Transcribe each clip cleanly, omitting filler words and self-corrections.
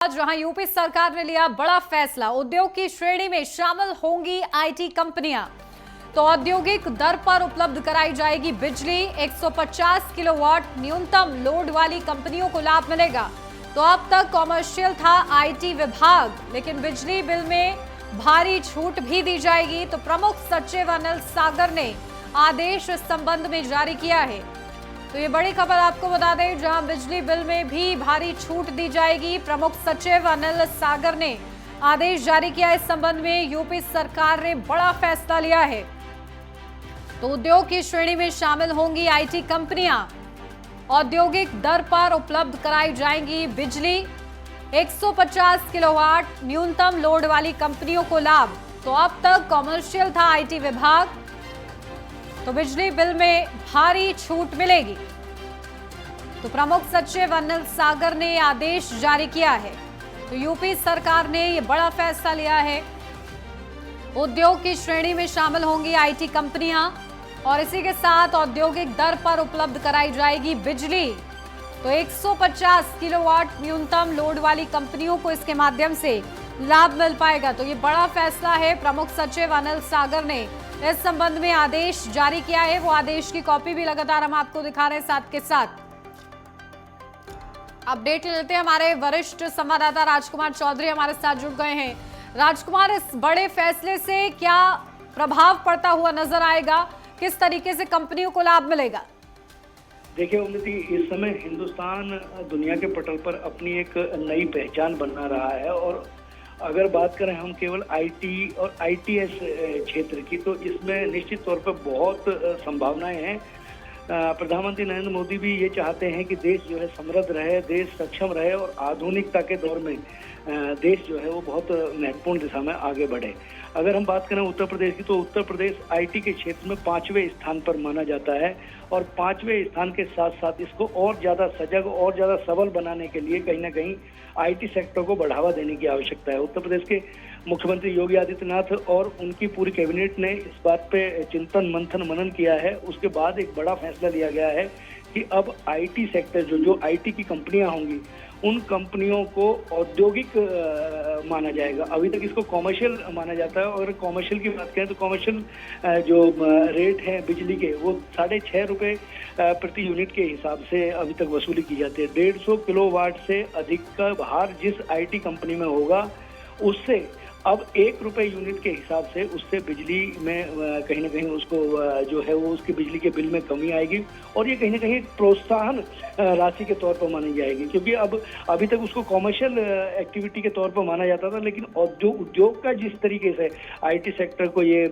जहां यूपी सरकार ने लिया बड़ा फैसला, उद्योग की श्रेणी में शामिल होंगी आईटी कंपनियां। तो औद्योगिक दर पर उपलब्ध कराई जाएगी बिजली। 150 किलोवाट न्यूनतम लोड वाली कंपनियों को लाभ मिलेगा। तो अब तक कॉमर्शियल था आईटी विभाग, लेकिन बिजली बिल में भारी छूट भी दी जाएगी। तो प्रमुख सचिव अनिल सागर ने आदेश इस संबंध में जारी किया है। तो ये बड़ी खबर आपको बता दें, जहां बिजली बिल में भी भारी छूट दी जाएगी। प्रमुख सचिव अनिल सागर ने आदेश जारी किया। इस संबंध में यूपी सरकार ने बड़ा फैसला लिया है। तो उद्योग की श्रेणी में शामिल होंगी आईटी कंपनियां। औद्योगिक दर पर उपलब्ध कराई जाएंगी बिजली। 150 किलोवाट न्यूनतम लोड वाली कंपनियों को लाभ। तो अब तक कॉमर्शियल था आईटी विभाग, तो बिजली बिल में भारी छूट मिलेगी। तो प्रमुख सचिव अनिल सागर ने आदेश जारी किया है। तो यूपी सरकार ने यह बड़ा फैसला लिया है। उद्योग की श्रेणी में शामिल होंगी आईटी कंपनियां और इसी के साथ औद्योगिक दर पर उपलब्ध कराई जाएगी बिजली। तो 150 किलोवाट न्यूनतम लोड वाली कंपनियों को इसके माध्यम से लाभ मिल पाएगा। तो ये बड़ा फैसला है। प्रमुख सचिव अनिल सागर ने इस संबंध में आदेश जारी किया है। वो आदेश की कॉपी भी लगातार हम आपको दिखा रहे हैं। साथ के साथ अपडेट लेते हैं, हमारे वरिष्ठ संवाददाता राजकुमार चौधरी हमारे साथ जुड़ गए हैं। राजकुमार, इस बड़े फैसले से क्या प्रभाव पड़ता हुआ नजर आएगा? किस तरीके से कंपनियों को लाभ मिलेगा? देखिए उन्नति, इस समय हिंदुस्तान दुनिया के पटल पर अपनी एक नई पहचान बना रहा है। और अगर बात करें हम केवल आईटी और आईटीएस क्षेत्र की, तो इसमें निश्चित तौर पर बहुत संभावनाएं हैं। प्रधानमंत्री नरेंद्र मोदी भी ये चाहते हैं कि देश जो है समृद्ध रहे, देश सक्षम रहे और आधुनिकता के दौर में देश जो है वो बहुत महत्वपूर्ण दिशा में आगे बढ़े। अगर हम बात करें उत्तर प्रदेश की, तो उत्तर प्रदेश आईटी के क्षेत्र में 5वें स्थान पर माना जाता है। और 5वें स्थान के साथ साथ इसको और ज़्यादा सजग और ज़्यादा सबल बनाने के लिए कहीं ना कहीं आईटी सेक्टर को बढ़ावा देने की आवश्यकता है। उत्तर प्रदेश के मुख्यमंत्री योगी आदित्यनाथ और उनकी पूरी कैबिनेट ने इस बात पे चिंतन मंथन मनन किया है। उसके बाद एक बड़ा फैसला लिया गया है कि अब आईटी सेक्टर जो आईटी की कंपनियां होंगी, उन कंपनियों को औद्योगिक माना जाएगा। अभी तक इसको कॉमर्शियल माना जाता है। और कॉमर्शियल की बात करें तो कॉमर्शियल जो रेट है बिजली के, वो 6.5 रुपये प्रति यूनिट के हिसाब से अभी तक वसूली की जाती है। 150 किलोवाट से अधिक का भार जिस आईटी कंपनी में होगा, उससे अब 1 रुपये यूनिट के हिसाब से उससे बिजली में कहीं ना कहीं उसको जो है वो उसकी बिजली के बिल में कमी आएगी। और ये कहीं ना कहीं एक प्रोत्साहन राशि के तौर पर मानी जाएगी, क्योंकि अब अभी तक उसको कॉमर्शियल एक्टिविटी के तौर पर माना जाता था। लेकिन उद्योग का जिस तरीके से आईटी सेक्टर को ये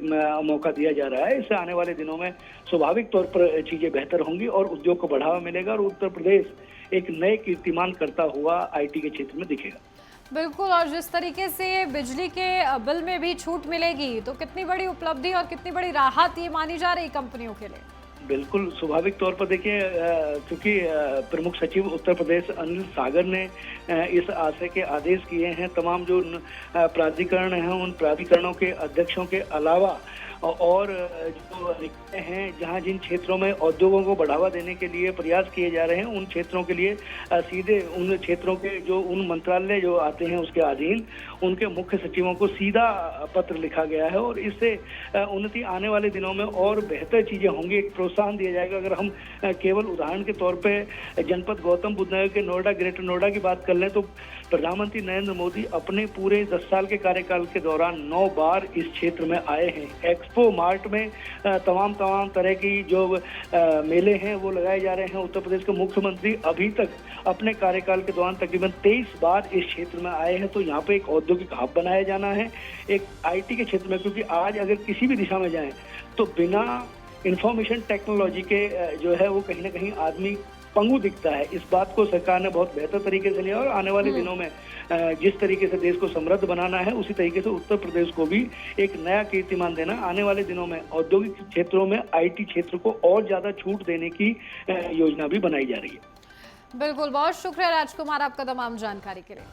मौका दिया जा रहा है, इससे आने वाले दिनों में स्वाभाविक तौर पर चीजें बेहतर होंगी और उद्योग को बढ़ावा मिलेगा और उत्तर प्रदेश एक नए कीर्तिमान करता हुआ आईटी के क्षेत्र में दिखेगा। बिल्कुल, और जिस तरीके से बिजली के बिल में भी छूट मिलेगी, तो कितनी बड़ी उपलब्धि और कितनी बड़ी राहत ये मानी जा रही कंपनियों के लिए? बिल्कुल, स्वाभाविक तौर पर देखिए, क्योंकि प्रमुख सचिव उत्तर प्रदेश अनिल सागर ने इस आशय के आदेश किए हैं। तमाम जो प्राधिकरण हैं, उन प्राधिकरणों के अध्यक्षों के अलावा और जो रिक्ते हैं, जहां जिन क्षेत्रों में उद्योगों को बढ़ावा देने के लिए प्रयास किए जा रहे हैं, उन क्षेत्रों के लिए सीधे उन क्षेत्रों के जो उन मंत्रालय जो आते हैं उसके अधीन उनके मुख्य सचिवों को सीधा पत्र लिखा गया है। और इससे उन्नति आने वाले दिनों में और बेहतर चीजें होंगी, एक प्रोत्साहन दिया जाएगा। अगर हम केवल उदाहरण के तौर पे जनपद गौतम बुद्ध नगर के नोएडा, ग्रेटर नोएडा की बात कर लें, तो प्रधानमंत्री नरेंद्र मोदी अपने पूरे 10 साल के कार्यकाल के दौरान 9 बार इस क्षेत्र में आए हैं। एक्सपो मार्ट में तमाम तरह की जो मेले हैं वो लगाए जा रहे हैं। उत्तर प्रदेश के मुख्यमंत्री अभी तक अपने कार्यकाल के दौरान तकरीबन 23 बार इस क्षेत्र में आए हैं। तो यहाँ पे एक औद्योगिक हब बनाया जाना है एक आईटी के क्षेत्र में, क्योंकि आज अगर किसी भी दिशा में जाएं तो बिना इंफॉर्मेशन टेक्नोलॉजी के जो है वो कहीं ना कहीं आदमी पंगु दिखता है। इस बात को सरकार ने बहुत बेहतर तरीके से लिया और आने वाले दिनों में जिस तरीके से देश को समृद्ध बनाना है, उसी तरीके से उत्तर प्रदेश को भी एक नया कीर्तिमान देना। आने वाले दिनों में औद्योगिक क्षेत्रों में आईटी क्षेत्र को और ज्यादा छूट देने की योजना भी बनाई जा रही है। बिल्कुल, बहुत शुक्रिया राजकुमार आपका तमाम जानकारी के लिए।